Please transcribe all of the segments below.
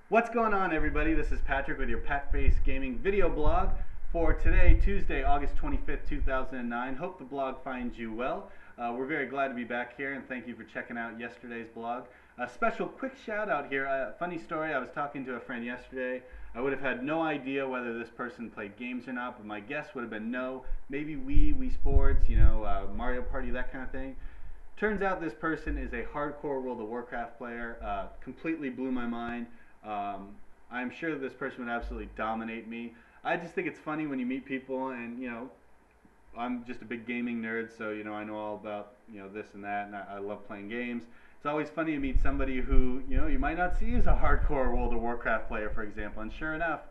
What's going on, everybody? This is Patrick with your Patface Gaming video blog for today, Tuesday, August 25th, 2009. Hope the blog finds you well. We're very glad to be back here, and thank you for checking out yesterday's blog. A special quick shout out here. Funny story, I was talking to a friend yesterday. I would have had no idea whether this person played games or not, but my guess would have been no. Maybe Wii Sports, Mario Party, that kind of thing. Turns out this person is a hardcore World of Warcraft player. Completely blew my mind. I'm sure that this person would absolutely dominate me. I just think it's funny when you meet people, and I'm just a big gaming nerd, so I know all about this and that, and I love playing games. It's always funny to meet somebody who you might not see as a hardcore World of Warcraft player, for example, and sure enough,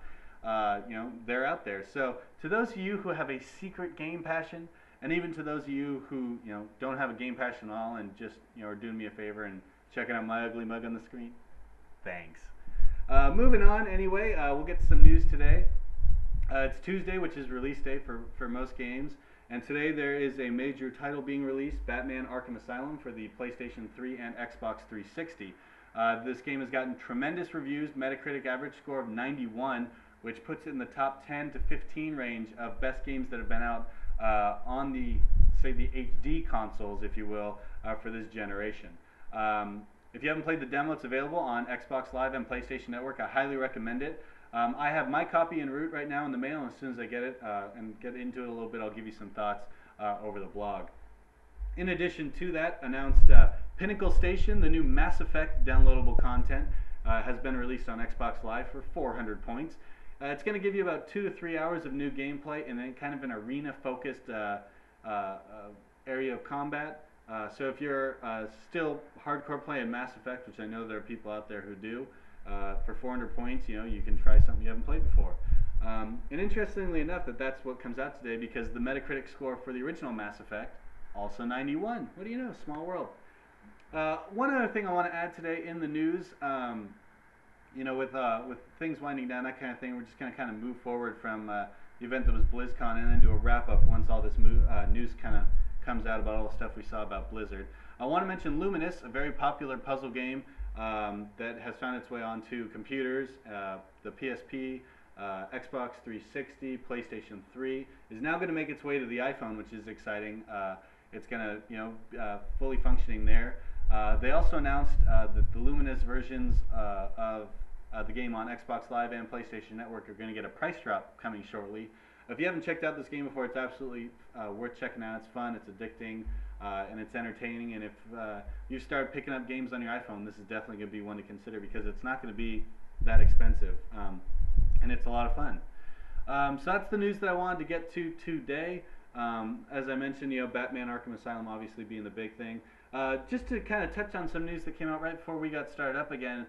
they're out there. So to those of you who have a secret game passion, and even to those of you who don't have a game passion at all, and just are doing me a favor and checking out my ugly mug on the screen, thanks. Moving on, anyway, we'll get to some news today. It's Tuesday, which is release day for most games, and today there is a major title being released, Batman Arkham Asylum, for the PlayStation 3 and Xbox 360. This game has gotten tremendous reviews, Metacritic average score of 91, which puts it in the top 10 to 15 range of best games that have been out on the HD consoles, if you will, for this generation. If you haven't played the demo, it's available on Xbox Live and PlayStation Network. I highly recommend it. I have my copy en route right now in the mail, and as soon as I get it and get into it a little bit, I'll give you some thoughts over the blog. In addition to that, announced Pinnacle Station, the new Mass Effect downloadable content, has been released on Xbox Live for 400 points. It's going to give you about 2 to 3 hours of new gameplay and then kind of an arena-focused area of combat. So if you're still hardcore playing Mass Effect, which I know there are people out there who do, for 400 points, you can try something you haven't played before. And interestingly enough, that's what comes out today, because the Metacritic score for the original Mass Effect, also 91. What do you know? Small world. One other thing I want to add today in the news, with things winding down, that kind of thing, we're just going to kind of move forward from the event that was BlizzCon and then do a wrap-up once all this news kind of comes out about all the stuff we saw about Blizzard. I want to mention Lumines, a very popular puzzle game that has found its way onto computers, the PSP, Xbox 360, PlayStation 3, is now going to make its way to the iPhone, which is exciting. It's going to, fully functioning there. They also announced that the Lumines versions of the game on Xbox Live and PlayStation Network are going to get a price drop coming shortly. If you haven't checked out this game before, it's absolutely worth checking out. It's fun, it's addicting, and it's entertaining. And if you start picking up games on your iPhone, this is definitely going to be one to consider, because it's not going to be that expensive, and it's a lot of fun. So that's the news that I wanted to get to today. As I mentioned, Batman Arkham Asylum obviously being the big thing. Just to kind of touch on some news that came out right before we got started up again,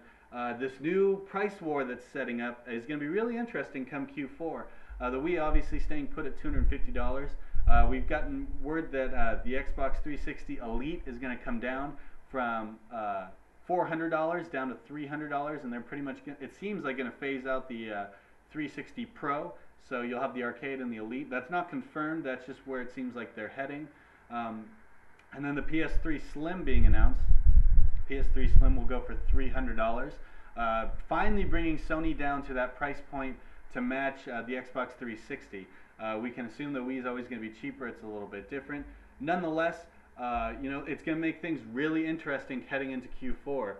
this new price war that's setting up is going to be really interesting come Q4. The Wii obviously staying put at $250. We've gotten word that the Xbox 360 Elite is going to come down from $400 down to $300, and they're pretty much, it seems like, going to phase out the 360 Pro. So you'll have the arcade and the Elite. That's not confirmed. That's just where it seems like they're heading. And then the PS3 Slim being announced. PS3 Slim will go for $300. Finally bringing Sony down to that price point to match the Xbox 360. We can assume the Wii is always going to be cheaper. It's a little bit different. Nonetheless, it's going to make things really interesting heading into Q4.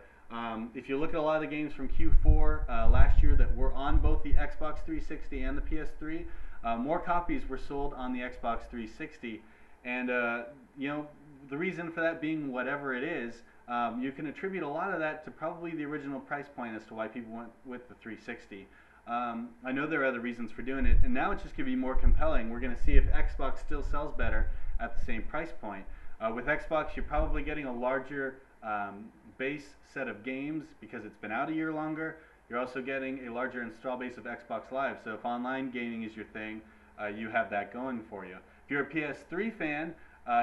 If you look at a lot of the games from Q4 last year that were on both the Xbox 360 and the PS3, more copies were sold on the Xbox 360. And, the reason for that being whatever it is, you can attribute a lot of that to probably the original price point as to why people went with the 360. I know there are other reasons for doing it, and now it's just going to be more compelling. We're going to see if Xbox still sells better at the same price point. With Xbox, you're probably getting a larger base set of games because it's been out a year longer. You're also getting a larger install base of Xbox Live, so if online gaming is your thing, you have that going for you. If you're a PS3 fan,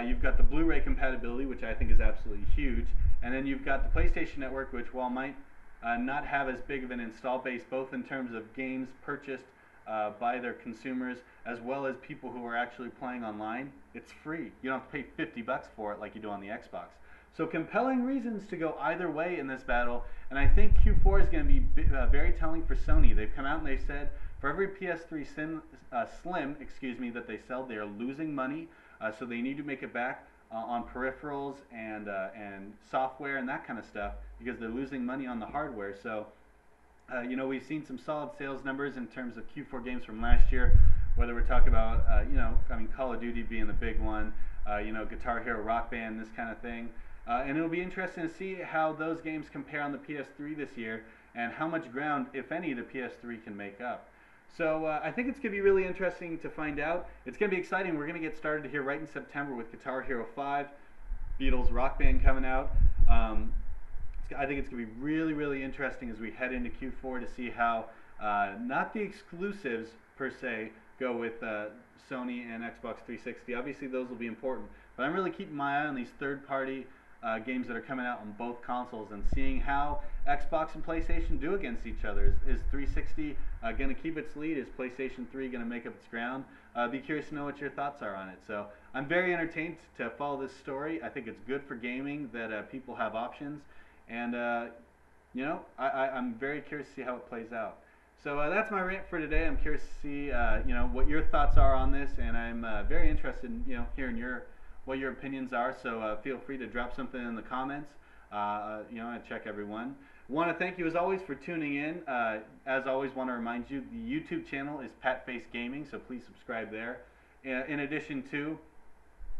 you've got the Blu-ray compatibility, which I think is absolutely huge, and then you've got the PlayStation Network, which, while might not have as big of an install base, both in terms of games purchased by their consumers as well as people who are actually playing online, it's free. You don't have to pay $50 for it like you do on the Xbox. So compelling reasons to go either way in this battle, and I think Q4 is going to be very telling for Sony. They've come out and they've said for every PS3 Slim, that they sell, they are losing money, so they need to make it back on peripherals and software and that kind of stuff because they're losing money on the hardware. So we've seen some solid sales numbers in terms of Q4 games from last year, whether we're talking about, Call of Duty being the big one, Guitar Hero Rock Band, this kind of thing. And it'll be interesting to see how those games compare on the PS3 this year and how much ground, if any, the PS3 can make up. So I think it's going to be really interesting to find out. It's going to be exciting. We're going to get started here right in September with Guitar Hero 5, Beatles Rock Band coming out. I think it's going to be really, really interesting as we head into Q4 to see how not the exclusives per se go with Sony and Xbox 360. Obviously those will be important, but I'm really keeping my eye on these third-party games that are coming out on both consoles and seeing how Xbox and PlayStation do against each other. Is 360 going to keep its lead? Is PlayStation 3 going to make up its ground? Be curious to know what your thoughts are on it. So I'm very entertained to follow this story. I think it's good for gaming that people have options, and I'm very curious to see how it plays out. So that's my rant for today. I'm curious to see what your thoughts are on this, and I'm very interested in hearing what your opinions are. So feel free to drop something in the comments. I check everyone. Want to thank you as always for tuning in. As always, want to remind you the YouTube channel is Patface Gaming, so please subscribe there. In addition to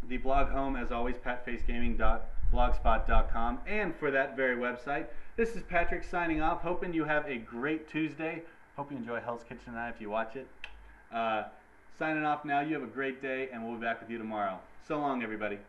the blog home, as always, patfacegaming.blogspot.com, and for that very website. This is Patrick signing off, hoping you have a great Tuesday. Hope you enjoy Hell's Kitchen tonight if you watch it. Signing off now. You have a great day, and we'll be back with you tomorrow. So long, everybody.